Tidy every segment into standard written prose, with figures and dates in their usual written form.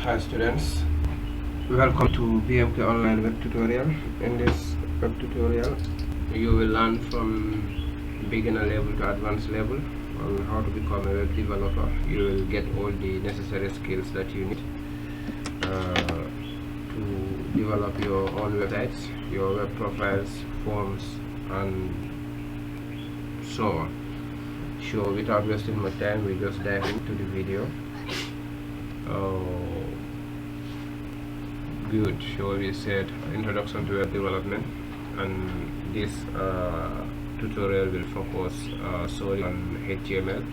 Hi students, welcome to BMK Online Web Tutorial. In this web tutorial, you will learn from beginner level to advanced level on how to become a web developer. You will get all the necessary skills that you need to develop your own websites, your web profiles, forms, and so on. So without wasting much time, we just dive into the video. Good. So we said introduction to web development, and this tutorial will focus solely on HTML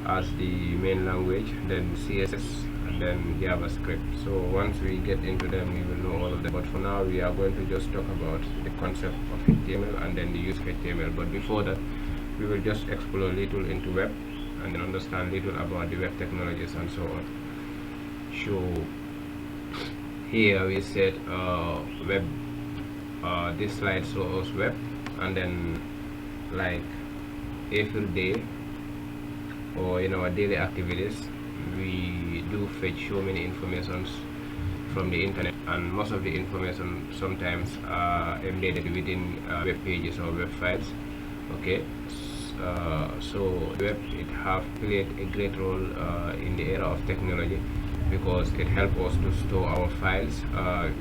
as the main language, then CSS, and then JavaScript. So once we get into them, we will know all of them. But for now, we are going to just talk about the concept of HTML and then the use of HTML. But before that, we will just explore a little into web and then understand little about the web technologies and so on. So here we said web, this slide shows us web, and then like every day or in our daily activities we do fetch so many informations from the internet, and most of the information sometimes are embedded within web pages or web files. Okay, so web, it have played a great role in the era of technology, because it helps us to store our files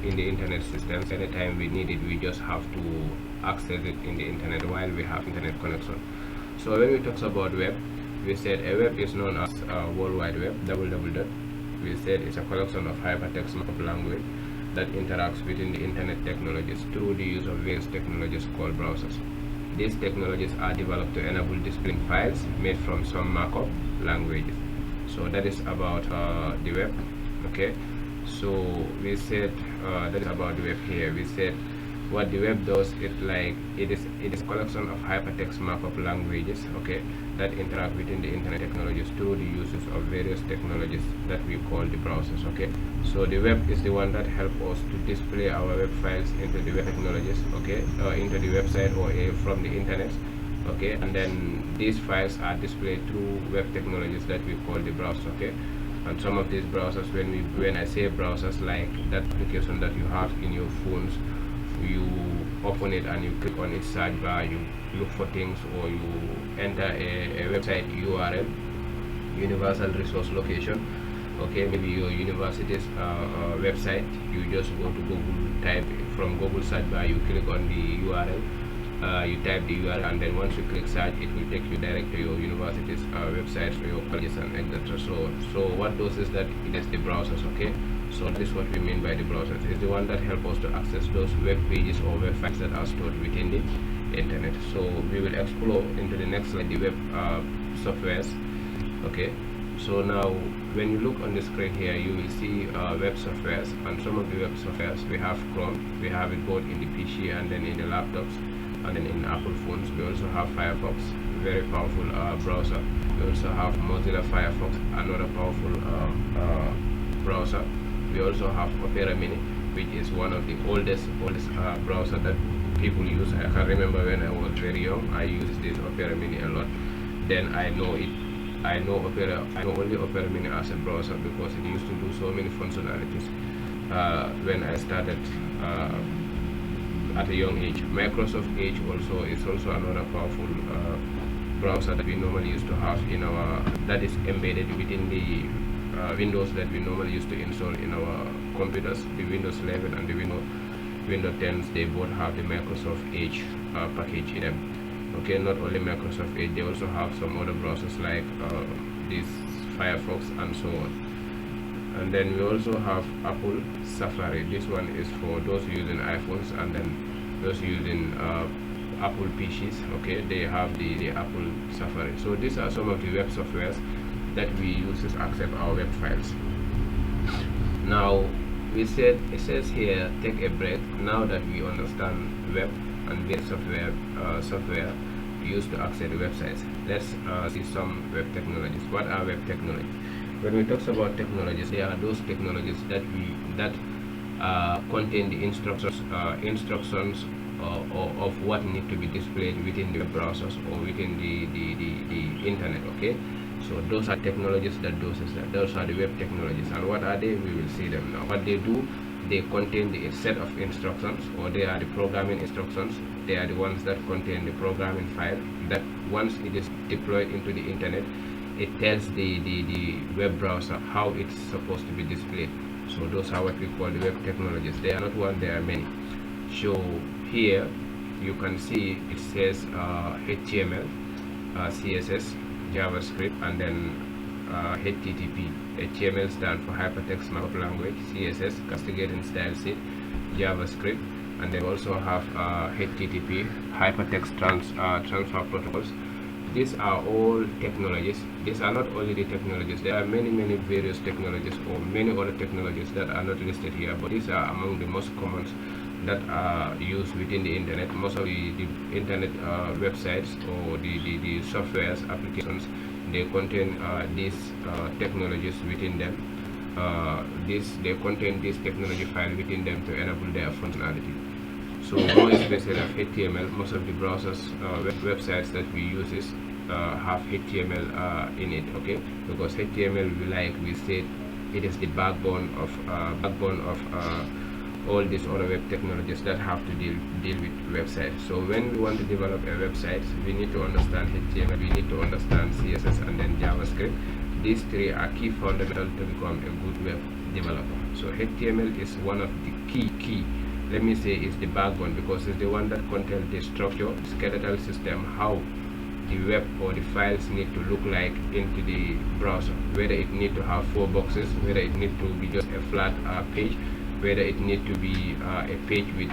in the internet systems. Anytime we need it, we just have to access it in the internet while we have internet connection. So when we talk about web, we said a web is known as World Wide Web, www. We said it's a collection of hypertext markup language that interacts within the internet technologies through the use of various technologies called browsers. These technologies are developed to enable displaying files made from some markup languages. So that is about the web. Okay, so we said that is about the web. Here we said what the web does, it is a collection of hypertext markup languages, okay, that interact within the internet technologies through the uses of various technologies that we call the browsers. Okay, so the web is the one that helps us to display our web files into the web technologies, okay, into the website or from the internet. Okay, and then these files are displayed through web technologies that we call the browser. Okay, and some of these browsers, when I say browsers, like that application that you have in your phones, you open it and you click on its search bar, you look for things, or you enter a website URL, universal resource location. Okay, maybe your university's website, you just go to Google, type from Google search bar, you click on the URL, you type the URL, and then once you click search, it will take you direct to your university's websites for your colleges and etc. So what does is that it is the browsers. Okay, so this is what we mean by the browsers. It's the one that helps us to access those web pages or web files that are stored within the internet. So we will explore into the next slide the web softwares. Okay, so now when you look on the screen here, you will see web softwares, and some of the web softwares, we have Chrome, we have it both in the PC and then in the laptops, and then in Apple phones. We also have Firefox, very powerful browser. We also have Mozilla Firefox, another powerful browser. We also have Opera Mini, which is one of the oldest browser that people use. I can remember when I was very young, I used this Opera Mini a lot. Then I know only Opera Mini as a browser because it used to do so many functionalities when I started at a young age. Microsoft Edge also is also another powerful browser that we normally used to have in our, that is embedded within the Windows that we normally used to install in our computers. The Windows 11 and the Windows 10s, they both have the Microsoft Edge package in them. Okay, not only Microsoft Edge, they also have some other browsers like this Firefox and so on. And then we also have Apple Safari. This one is for those using iPhones, and then those using Apple PCs. Okay, they have the Apple Safari. So these are some of the web softwares that we use to access our web files. Now we said, it says here, take a break. Now that we understand web and web software used to access the websites, let's see some web technologies. What are web technologies? When we talk about technologies, they are those technologies that contain the instructions of what need to be displayed within the browsers or within the internet. Okay, so those are technologies those are the web technologies. And what are they? We will see them now. What they do, they contain the set of instructions, or they are the programming instructions. They are the ones that contain the programming file that once it is deployed into the internet, it tells the web browser how it's supposed to be displayed. So those are what we call the web technologies. They are not one, there are many. So here you can see it says HTML, CSS, JavaScript, and then HTTP. HTML stands for Hypertext Markup Language, CSS, Castigating Style Sheet, JavaScript, and they also have HTTP, Hypertext Transfer Protocols. These are all technologies. These are not only the technologies. There are many various technologies or many other technologies that are not listed here, but these are among the most common that are used within the internet. Most of the internet websites or the softwares applications, they contain these technologies within them. They contain this technology file within them to enable their functionality. So more especially of HTML, most of the browsers websites that we use have HTML in it. Okay, because HTML, like we said, it is the backbone of all these other web technologies that have to deal with websites. So when we want to develop a website, we need to understand HTML, we need to understand CSS, and then JavaScript. These three are key fundamental to become a good web developer. So HTML is one of the key, let me say, is the backbone, because it's the one that contains the structure, skeletal system, how the web or the files need to look like into the browser, whether it need to have 4 boxes, whether it need to be just a flat page, whether it need to be a page with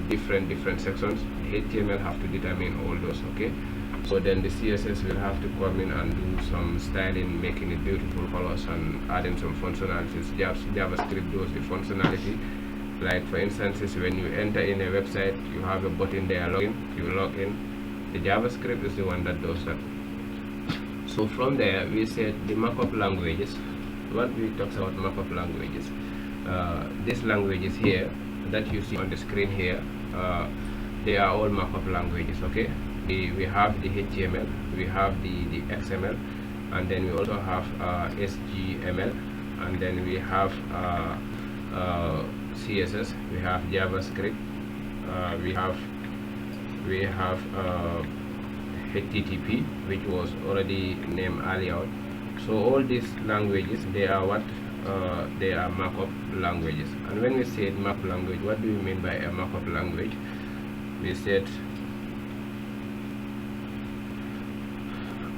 different sections. The HTML have to determine all those. Okay, so then the CSS will have to come in and do some styling, making it beautiful colors and adding some functionalities. JavaScript does the functionality. Like for instance, when you enter in a website, you have a button there, login, you log in. The JavaScript is the one that does that. So from there, we said the markup languages. What we talk about markup languages, these languages here that you see on the screen here, they are all markup languages. Okay, we have the HTML, we have the XML, and then we also have SGML, and then we have CSS, we have JavaScript, we have HTTP, which was already named earlier. So all these languages, they are what? They are markup languages. And when we say markup language, what do we mean by a markup language? We said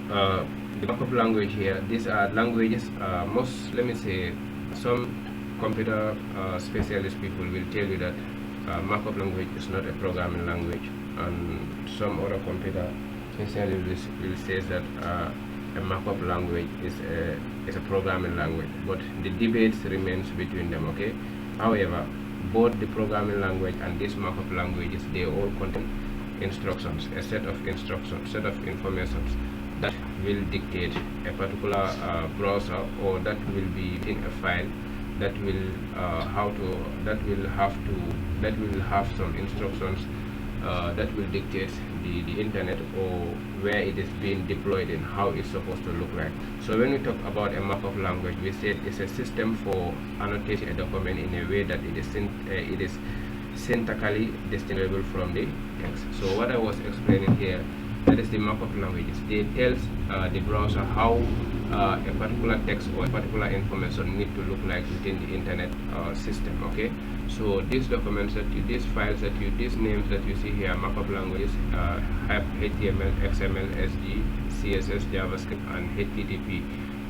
the markup language here, these are languages, let me say, some computer specialist people will tell you that markup language is not a programming language, and some other computer specialists will say that a markup language is a programming language, but the debate remains between them. Okay, however, both the programming language and these markup languages, they all contain instructions, a set of instructions, set of informations that will dictate a particular browser, or that will be in a file that will have some instructions that will dictate the internet, or where it is being deployed and how it's supposed to look like. So when we talk about a markup language, we said it's a system for annotating a document in a way that it is syntactically distinguishable from the text. So what I was explaining here, that is the markup languages. It tells the browser how a particular text or a particular information need to look like within the internet system. Okay, so these documents these files these names that you see here, markup languages, have HTML, XML, SG, CSS, JavaScript, and HTTP.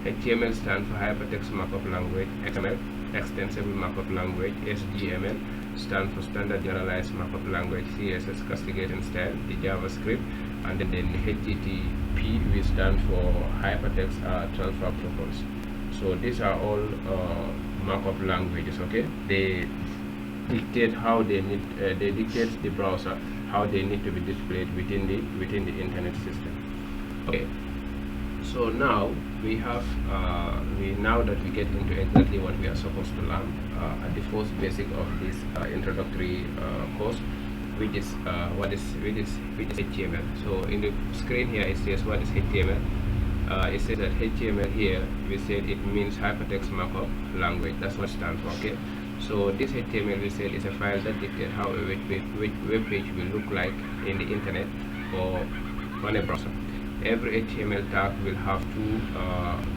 HTML stands for Hypertext Markup Language. XML, Extensible Markup Language. SGML stands for Standard Generalized Markup Language. CSS, Castigating Style. The JavaScript, and then the HTTP, which stands for Hypertext Transfer Protocols. So these are all markup languages. Okay, they dictate how they need. They dictate the browser how they need to be displayed within the internet system. Okay. So now we have now that we get into exactly what we are supposed to learn at the first basic of this introductory course, which is HTML. So in the screen here it says what is HTML. It says that HTML here, we said it means hypertext markup language. That's what it stands for. Okay, so this HTML, we said, is a file that dictates how a web page will look like in the internet or on a browser. Every HTML tag will have two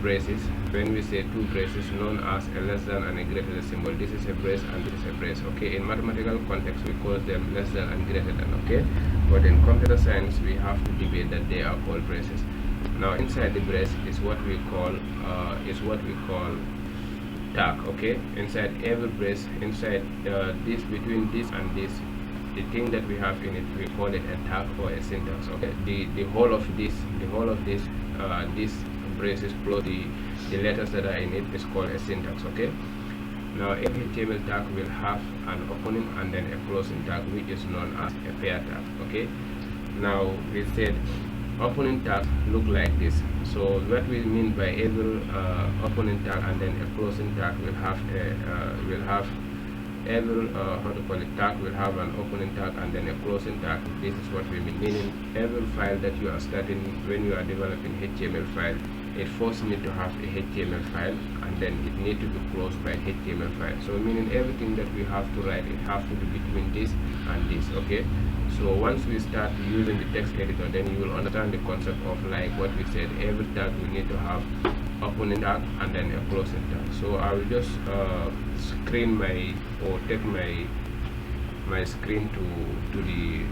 braces. When we say two braces, known as a less than and a greater than symbol, this is a brace and this is a brace. Okay, in mathematical context we call them less than and greater than. Okay, but in computer science we have to debate that they are called braces. Now inside the brace is what we call tag. Okay, inside every brace, inside this, between this and this, the thing that we have in it, we call it a tag or a syntax. Okay, the whole of this braces plus the letters that are in it is called a syntax. Okay, now every HTML tag will have an opening and then a closing tag, which is known as a pair tag. Okay, now we said opening tags look like this. So what we mean by every opening tag and then a closing tag will have every tag will have an opening tag and then a closing tag. This is what we mean, meaning every file that you are starting, when you are developing HTML file, it first need to have a HTML file and then it need to be closed by HTML file. So meaning everything that we have to write, it have to be between this and this. Okay, so once we start using the text editor, then you will understand the concept of, like what we said, every tag we need to have opening tag and then a closing tag. So I will just screen my, or take my screen to the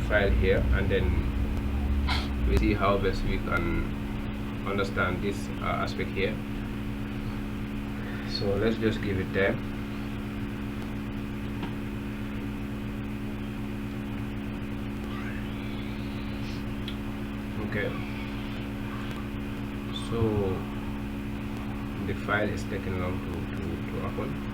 file here, and then we see how best we can understand this aspect here. So let's just give it time. Okay, so the file is taking long to open.